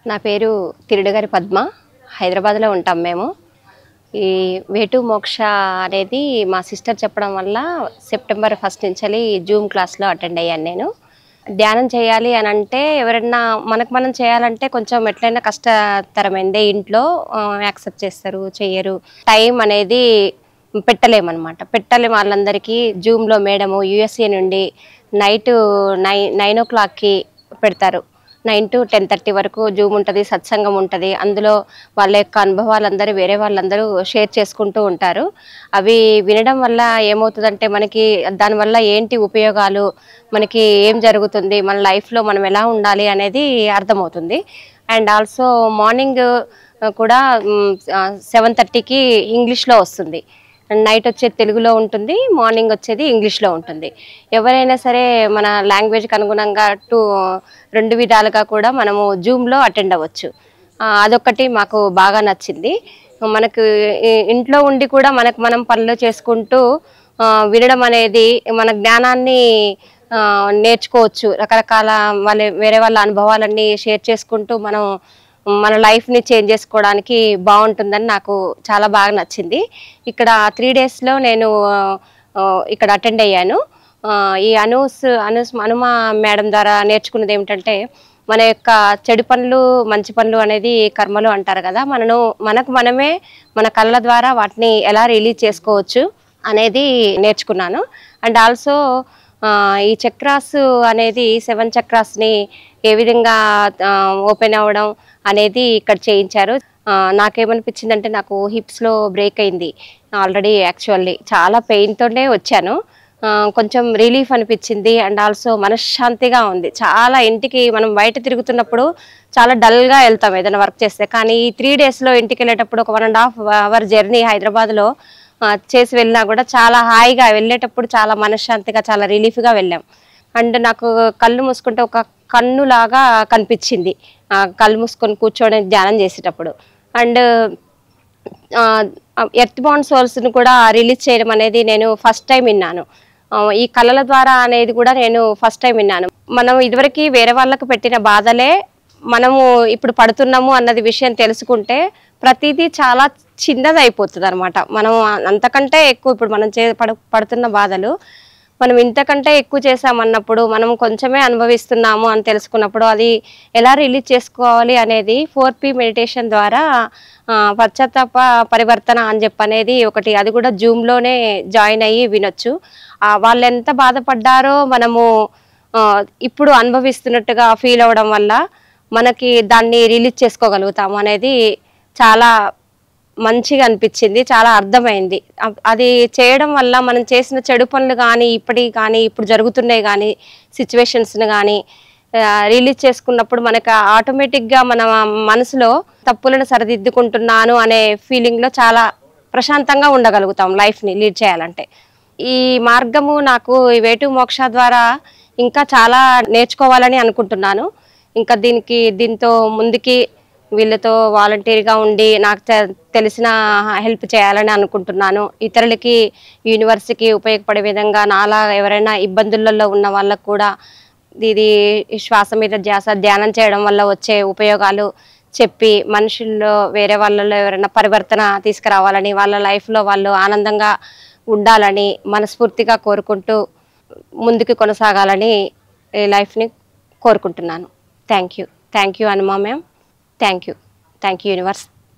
నా పేరు తిరుడుగారి పద్మ. హైదరాబాద్లో ఉంటాం మేము. ఈ వే టు మోక్ష అనేది మా సిస్టర్ చెప్పడం వల్ల సెప్టెంబర్ 1 నుంచి జూమ్ క్లాస్లో అటెండ్ అయ్యాను నేను. ధ్యానం చేయాలి అని అంటే ఎవరైనా మనకు మనం చేయాలంటే కొంచెం ఎట్లయినా కష్టతరమైందే. ఇంట్లో యాక్సెప్ట్ చేస్తారు, చెయ్యరు. టైం అనేది పెట్టలేమన్నమాట. పెట్టలేము వాళ్ళందరికీ. జూమ్లో మేడము యూఎస్ఏ నుండి నైట్ 9 o'clockకి పెడతారు. 9 to 10:30 వరకు జూమ్ ఉంటుంది, సత్సంగం ఉంటుంది. అందులో వాళ్ళ యొక్క అనుభవాలందరూ వేరే వాళ్ళందరూ షేర్ చేసుకుంటూ ఉంటారు. అవి వినడం వల్ల ఏమవుతుందంటే మనకి దానివల్ల ఏంటి ఉపయోగాలు, మనకి ఏం జరుగుతుంది, మన లైఫ్లో మనం ఎలా ఉండాలి అనేది అర్థమవుతుంది. అండ్ ఆల్సో మార్నింగ్ కూడా 7:30కి ఇంగ్లీష్లో వస్తుంది. నైట్ వచ్చేది తెలుగులో ఉంటుంది, మార్నింగ్ వచ్చేది ఇంగ్లీష్లో ఉంటుంది. ఎవరైనా సరే మన లాంగ్వేజ్కి అనుగుణంగా రెండు విధాలుగా కూడా మనము జూమ్లో అటెండ్ అవ్వచ్చు. అదొకటి మాకు బాగా నచ్చింది. మనకు ఇంట్లో ఉండి కూడా మనం పనులు చేసుకుంటూ వినడం అనేది మన జ్ఞానాన్ని నేర్చుకోవచ్చు. రకరకాల వేరే వాళ్ళ అనుభవాలన్నీ షేర్ చేసుకుంటూ మనం మన లైఫ్ని చేంజ్ చేసుకోవడానికి బాగుంటుందని నాకు చాలా బాగా నచ్చింది. ఇక్కడ 3 daysలో నేను ఇక్కడ అటెండ్ అయ్యాను. ఈ అనుమ మేడం ద్వారా నేర్చుకున్నది ఏమిటంటే, మన యొక్క చెడు పనులు మంచి పనులు అనేది కర్మలు అంటారు కదా. మనకు మనమే మన కళ్ళ ద్వారా వాటిని ఎలా రిలీజ్ చేసుకోవచ్చు అనేది నేర్చుకున్నాను. అండ్ ఆల్సో ఈ చక్రాస్ అనేది 7 చక్రాస్ని ఏ విధంగా ఓపెన్ అవ్వడం అనేది ఇక్కడ చేయించారు. నాకేమనిపించిందంటే, నాకు హిప్స్లో బ్రేక్ అయింది ఆల్రెడీ. యాక్చువల్లీ చాలా పెయిన్తోనే వచ్చాను. కొంచెం రిలీఫ్ అనిపించింది. అండ్ ఆల్సో మనశ్శాంతిగా ఉంది. చాలా ఇంటికి మనం బయట తిరుగుతున్నప్పుడు చాలా డల్గా వెళ్తాం ఏదైనా వర్క్ చేస్తే. కానీ ఈ 3 daysలో ఇంటికి వెళ్ళేటప్పుడు ఒక 1.5 hour జర్నీ హైదరాబాద్లో చేసి వెళ్ళినా కూడా చాలా హాయిగా వెళ్ళేటప్పుడు, చాలా మనశ్శాంతిగా, చాలా రిలీఫ్గా వెళ్ళాం. అండ్ నాకు కళ్ళు మూసుకుంటే ఒక కన్నులాగా కనిపించింది కళ్ళు మూసుకొని కూర్చొని ధ్యానం చేసేటప్పుడు. అండ్ ఎర్త్ బౌండ్ సోల్స్ని కూడా రిలీజ్ చేయడం అనేది నేను ఫస్ట్ టైం విన్నాను. ఈ కళల ద్వారా అనేది కూడా నేను ఫస్ట్ టైం విన్నాను. మనం ఇదివరకు వేరే వాళ్ళకు పెట్టిన బాధలే మనము ఇప్పుడు పడుతున్నాము అన్నది విషయం తెలుసుకుంటే ప్రతిదీ చాలా చిన్నది అయిపోతుంది అనమాట. మనం అంతకంటే ఎక్కువ ఇప్పుడు మనం పడుతున్న బాధలు మనం ఇంతకంటే ఎక్కువ చేసామన్నప్పుడు, మనం కొంచెమే అనుభవిస్తున్నాము అని తెలుసుకున్నప్పుడు అది ఎలా రిలీజ్ చేసుకోవాలి అనేది 4P మెడిటేషన్ ద్వారా పశ్చాత్తాప పరివర్తన అని చెప్పనేది ఒకటి. అది కూడా జూమ్లోనే జాయిన్ అయ్యి వినొచ్చు. వాళ్ళు ఎంత బాధపడ్డారో మనము ఇప్పుడు అనుభవిస్తున్నట్టుగా ఫీల్ అవ్వడం వల్ల మనకి దాన్ని రిలీజ్ చేసుకోగలుగుతాము అనేది చాలా మంచిగా అనిపించింది. చాలా అర్థమైంది. అది చేయడం వల్ల మనం చేసిన చెడు పనులు కానీ ఇప్పుడు జరుగుతున్నాయి కానీ సిచ్యువేషన్స్ని కానీ రిలీజ్ చేసుకున్నప్పుడు మనకు ఆటోమేటిక్గా మన మనసులో తప్పులను సరిదిద్దుకుంటున్నాను అనే ఫీలింగ్లో చాలా ప్రశాంతంగా ఉండగలుగుతాం లైఫ్ని లీడ్ చేయాలంటే. ఈ మార్గము నాకు ఈ వే టు మోక్ష ద్వారా ఇంకా చాలా నేర్చుకోవాలని అనుకుంటున్నాను. ఇంకా దీంతో ముందుకి వీళ్ళతో వాలంటీర్గా ఉండి నాకు తెలిసిన హెల్ప్ చేయాలని అనుకుంటున్నాను. ఇతరులకి యూనివర్స్కి ఉపయోగపడే విధంగా నాలా ఎవరైనా ఇబ్బందులలో ఉన్న వాళ్ళకు కూడా ఇది శ్వాస మీద ధ్యానం చేయడం వల్ల వచ్చే ఉపయోగాలు చెప్పి మనుషుల్లో వేరే వాళ్ళలో ఎవరైనా పరివర్తన తీసుకురావాలని, వాళ్ళ లైఫ్లో వాళ్ళు ఆనందంగా ఉండాలని మనస్ఫూర్తిగా కోరుకుంటూ ముందుకు కొనసాగాలని లైఫ్ని కోరుకుంటున్నాను. Thank you Anuma ma'am. Thank you. Thank you, universe.